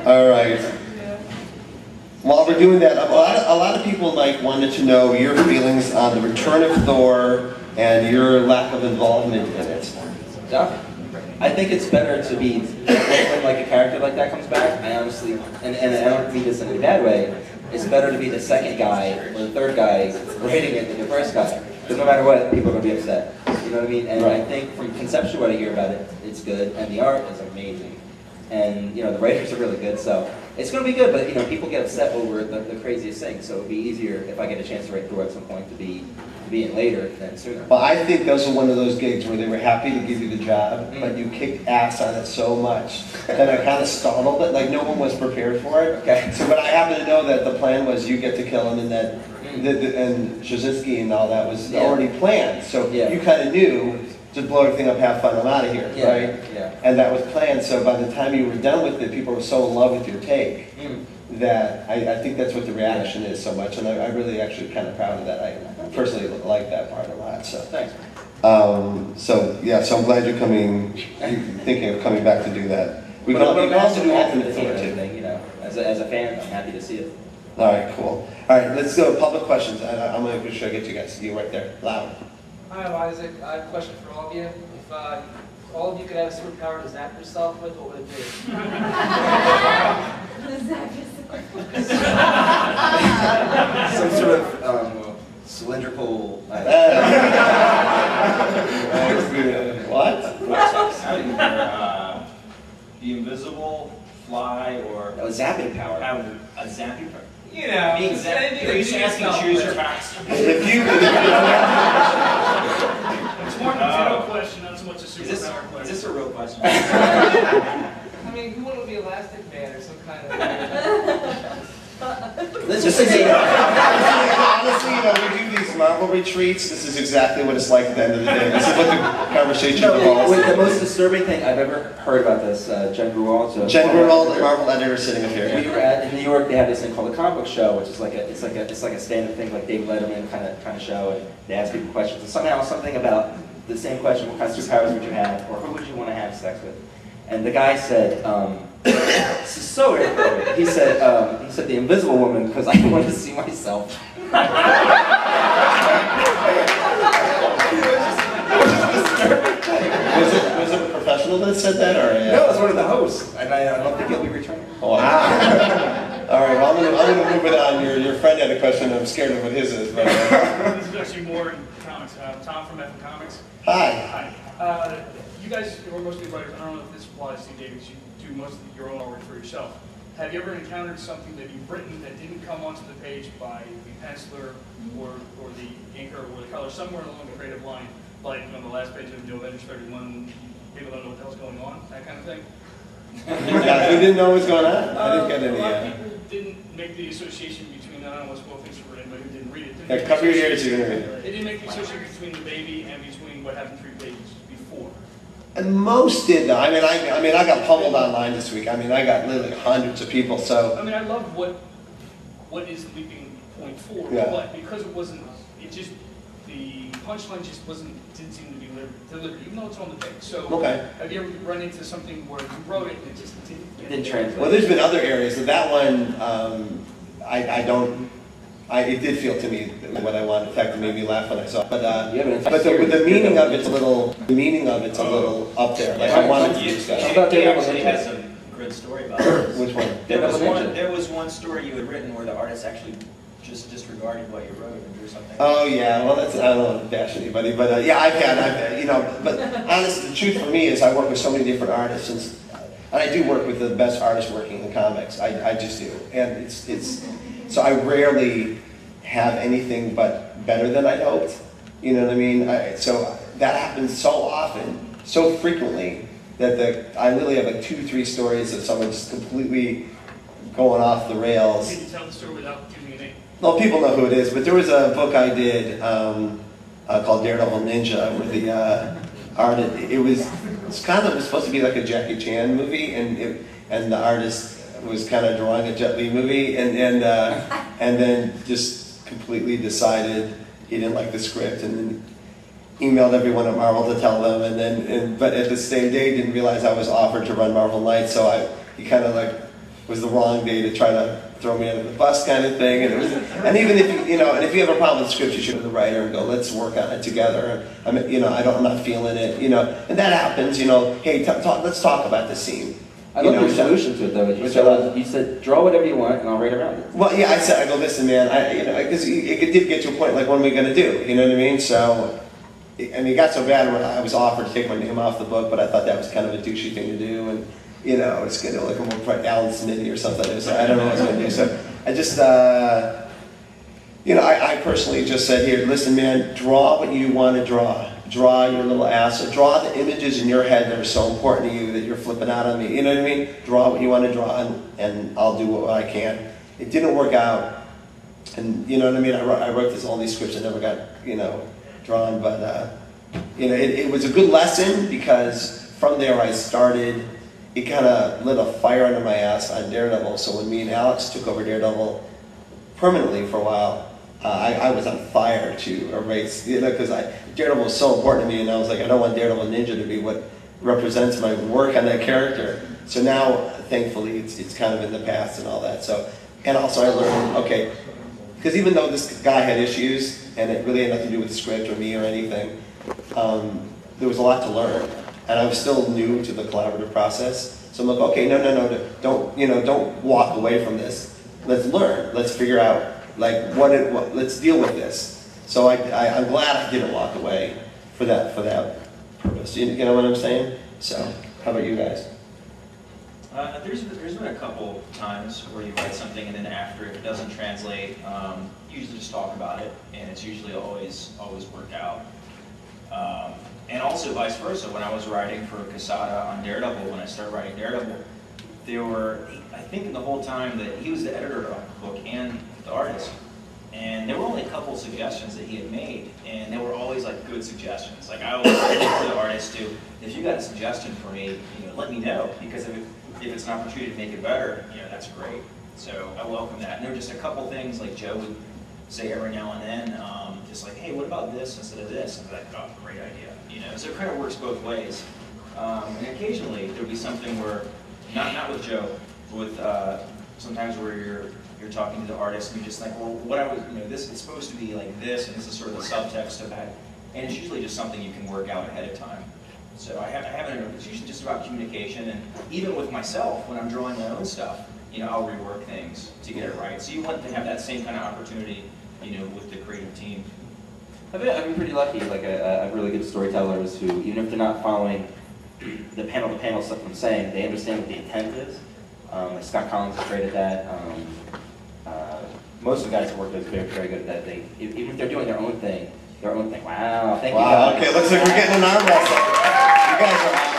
All right. While we're doing that, a lot of people wanted to know your feelings on the return of Thor and your lack of involvement in it. Yeah. I think it's better to be, when like a character like that comes back, I honestly, and I don't mean this in a bad way, it's better to be the second guy or the third guy writing it than the first guy. Because no matter what, people are going to be upset. You know what I mean? And I think from conceptually what I hear about it, it's good, and the art is amazing. And the writers are really good, so it's going to be good, but people get upset over the craziest thing, so it would be easier if I get a chance to write Thor at some point to be in later than sooner. Well, I think those are one of those gigs where they were happy to give you the job, but you kicked ass on it so much that I kind of startled it, like no one was prepared for it. Okay. So, but I happen to know that the plan was you get to kill him, and that and Straczynski and all that was already planned. So you kind of knew, just blow everything up, have fun, I'm out of here, right? Yeah. And that was planned. So by the time you were done with it, people were so in love with your take that I think that's what the reaction is so much, and I'm really actually kind of proud of that. I personally like that part a lot. So thanks. So I'm glad you're thinking of coming back to do that. We can also do Ultimate Thor too. As a fan, I'm happy to see it. All right, cool. All right, let's go public questions. I'm going to make sure I get you guys. You right there, loud. Hi, I'm Isaac. I have a question for all of you. If all of you could have a superpower to zap yourself with, what would it be? Some sort of cylindrical. What? Be invisible, fly, or a zapping power. Have a zapping power. Being zapped. Are you asking to choose your past? If you. It's more of a general question, not so much a superpower question. Is this a real question? I mean, who wouldn't be Elastic Man or some kind of... Let's just say, honestly, we do these Marvel retreats. This is exactly what it's like at the end of the day. This is what the conversation involves. The most disturbing thing I've ever heard about this, Jen Grewald, the Marvel editor, sitting up here. We were in New York. They have this thing called the Comic Book Show, which is like a stand-up thing, like David Letterman kind of show, and they ask people questions. And somehow something about the same question: what kind of superpowers would you have, or who would you want to have sex with? And the guy said. So he said the Invisible Woman because I want to see myself. Was it a professional that said that, or? No, it was one of the hosts, and I don't think he'll be returning. Oh, wow. All right, well, I'm gonna move it on. Your friend had a question. I'm scared of what his is. But, this is actually more in comics. Tom from Avon Comics. Hi. Hi. You guys are mostly writers. I don't know if this applies to you, David. You do most of your own artwork for yourself. Have you ever encountered something that you've written that didn't come onto the page by the penciler or the inker or the color, somewhere along the creative line, like on the last page of New Avengers 31, people don't know what the hell's going on, that kind of thing? We didn't know what was going on? I didn't get any. A lot of people didn't make the association between, I don't know what spoil things for anybody who didn't read it. Yeah, cover your ears, you're going to read it. They didn't make the association between the baby and between what happened 3 pages before. And most did though. I mean, I got pummeled online this week. I mean, I got literally hundreds of people. So I mean, I love what is the leaping point for, but because it wasn't, the punchline just didn't seem to be delivered, even though it's on the page. So have you ever run into something where you wrote it and it just didn't translate? Well, there's been other areas. So that one, it did feel to me what I wanted. In fact, it made me laugh when I saw it. But the meaning of it's a little, up there. Like I wanted to use that. He actually has a good story about it. Which one? There was one story you had written where the artist actually just disregarded what you wrote and drew something. Oh yeah, well that's, I don't want to bash anybody, but yeah, I've had, but honestly, the truth for me is I work with so many different artists, and I do work with the best artists working in comics. I just do, and so I rarely have anything but better than I hoped. You know what I mean? So that happens so often, so frequently, that I literally have like 2-3 stories of someone just completely going off the rails. Can you tell the story without giving a name? Well, people know who it is, but there was a book I did called Daredevil Ninja, where the artist, it was supposed to be like a Jackie Chan movie, and the artist was kind of drawing a Jet Li movie, and then just completely decided he didn't like the script, and then emailed everyone at Marvel to tell them, but at the same day didn't realize I was offered to run Marvel Knights, so he kind of like was the wrong day to try to throw me under the bus kind of thing. And, and even if and if you have a problem with the script, you should go to the writer and go, let's work on it together. And I'm not feeling it, and that happens. Hey, let's talk about this scene. I love your solution to it though. You said draw whatever you want and I'll write around it. Well, yeah, I go, listen, man, because it did get to a point like, what am I going to do? You know what I mean? So, it got so bad when I was offered to take my name off the book, but I thought that was kind of a douchey thing to do, and it's going to look like Alan Smitty or something. So I don't know what I was going to do. So I just, I personally just said, here, listen, man, draw what you want to draw. Draw your little ass. So draw the images in your head that are so important to you that you're flipping out on me. You know what I mean? Draw what you want to draw, and I'll do what I can. It didn't work out, and you know what I mean. I wrote all these scripts that never got drawn, but it was a good lesson, because from there I started. It kind of lit a fire under my ass on Daredevil. So when me and Alex took over Daredevil permanently for a while, I was on fire to erase, because Daredevil was so important to me, and I was like, I don't want Daredevil Ninja to be what represents my work on that character. So now, thankfully, it's kind of in the past and all that. So, and also I learned, okay, because even though this guy had issues, and it really had nothing to do with the script or me or anything, there was a lot to learn, and I was still new to the collaborative process. So I'm like, okay, no, don't walk away from this. Let's learn. Let's figure out. Let's deal with this. So I'm glad I didn't walk away for that purpose. You know what I'm saying? So, how about you guys? There's been a couple times where you write something and then after it doesn't translate, you usually just talk about it, and it's usually always worked out. And also vice versa. When I was writing for Quesada on Daredevil, when I started writing Daredevil, I think the whole time that he was the editor of the book and the artist, and there were only a couple suggestions that he had made, and they were always like good suggestions. Like I always look for the artist to, if you got a suggestion for me, let me know, because if it's an opportunity to make it better, that's great. So I welcome that. And there were just a couple things like Joe would say every now and then, just like, hey, what about this instead of this? And I'm like, oh, great idea. So it kind of works both ways. And occasionally there'll be something where, not with Joe, with sometimes where you're talking to the artist and you're just like, well, this is supposed to be like this, and this is sort of the subtext of that, and it's usually just something you can work out ahead of time. So it's usually just about communication, and even with myself, when I'm drawing my own stuff, I'll rework things to get it right. So you want to have that same kind of opportunity, with the creative team. I've been pretty lucky. Like I have really good storytellers who, even if they're not following the panel stuff I'm saying, they understand what the intent is. Like Scott Collins is great at that. Most of the guys that work with are very, very good at that. Even if they're doing their own thing. Wow, thank you. Wow, okay, looks like we're getting an arm wrestle. You guys are